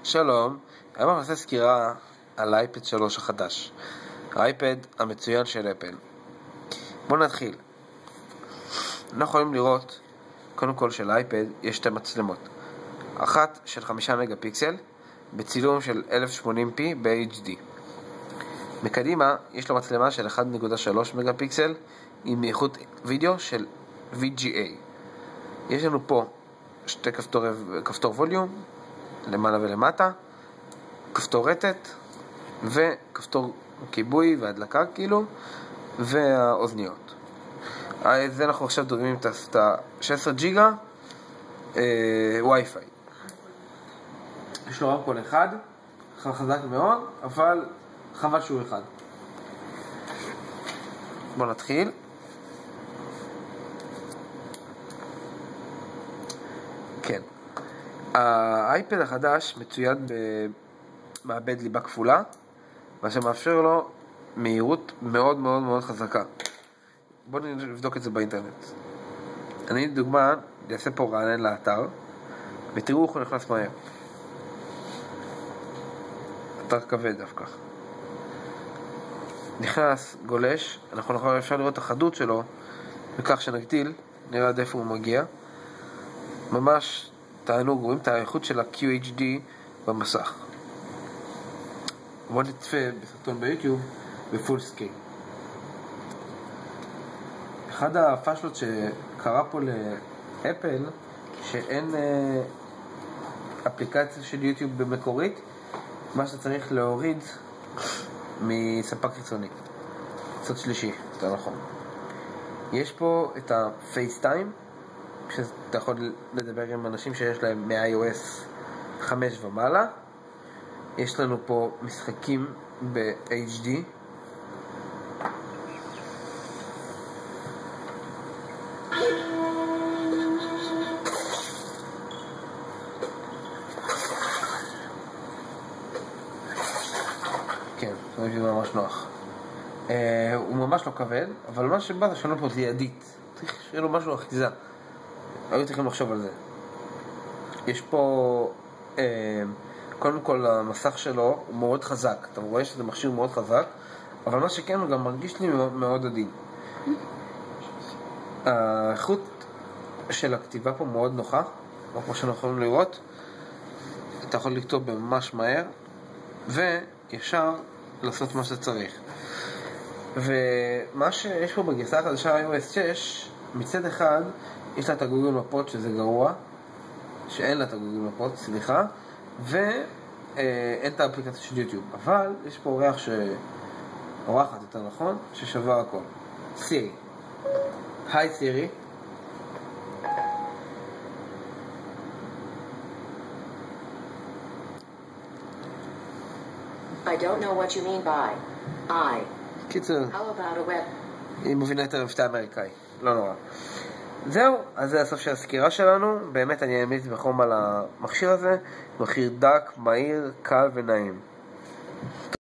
שלום, היום אנחנו נעשה סקירה על האייפד 3 החדש, האייפד המצוין של אפל. בואו נתחיל. אנחנו יכולים לראות, קודם כל של האייפד יש שתי מצלמות, אחת של 5 מגה פיקסל בצילום של 1080p ב-HD. מקדימה יש לו מצלמה של 1.3 מגה פיקסל עם איכות וידאו של VGA. יש לנו פה שתי כפתור ווליום למעלה ולמטה, כפתור רטט וכפתור כיבוי והדלקה כאילו, והאוזניות. זה אנחנו עכשיו דוגמים את ה-16 ג'יגה וי-פיי. יש לו רמקול אחד, חזק מאוד, אבל חבל שהוא אחד. בואו נתחיל. כן, האייפד החדש מצויד במעבד ליבה כפולה, מה שמאפשר לו מהירות מאוד מאוד מאוד חזקה. בואו נבדוק את זה באינטרנט. אני לדוגמה אעשה פה רענן לאתר ותראו איך הוא נכנס מהר. אתר כבד דווקא. נכנס, גולש, אפשר לראות את החדות שלו, וכך שנגדיל נראה עד איפה הוא מגיע. ממש תענוג, רואים את האיכות של ה-QHD במסך. בואו נצפה בסרטון ביוטיוב בפול סקייל. אחד הפשלות שקרה פה לאפל, שאין אפליקציה של יוטיוב במקורית, מה שצריך להוריד מספק חיצוני, צד שלישי, יותר נכון. יש פה את ה-FaceTime, שאתה יכול לדבר עם אנשים שיש להם מ-iOS 5 ומעלה. יש לנו פה משחקים ב-HD. כן, זה ממש נוח. הוא ממש לא כבד, אבל מה שבא זה שלנו פה זה ידית. צריך שיהיה לו משהו אחיזה. היו צריכים לחשוב על זה. יש פה קודם כל המסך שלו הוא מאוד חזק. אתה רואה שזה מכשיר מאוד חזק, אבל מה שכן הוא גם מרגיש לי מאוד עדין. האיכות של הכתיבה פה מאוד נוחה, כמו שאנחנו יכולים לראות. אתה יכול לכתוב ממש מהר וישר לעשות מה שצריך. ומה שיש פה בגרסה החדשה iOS 6, מצד אחד יש לה את הגוגל מפות שזה גרוע, שאין לה את הגוגל מפות, סליחה, ואין את האפליקציה של יוטיוב, אבל יש פה אורחת יותר נכון, ששווה הכל. סירי. היי סירי. I don't know what you mean by I. קיצר, How about a web? היא מבינה יותר מבטא אמריקאי, לא נורא. זהו, אז זה הסוף של הסקירה שלנו. באמת אני אמליץ בחום על המכשיר הזה, מכשיר דק, מהיר, קל ונעים.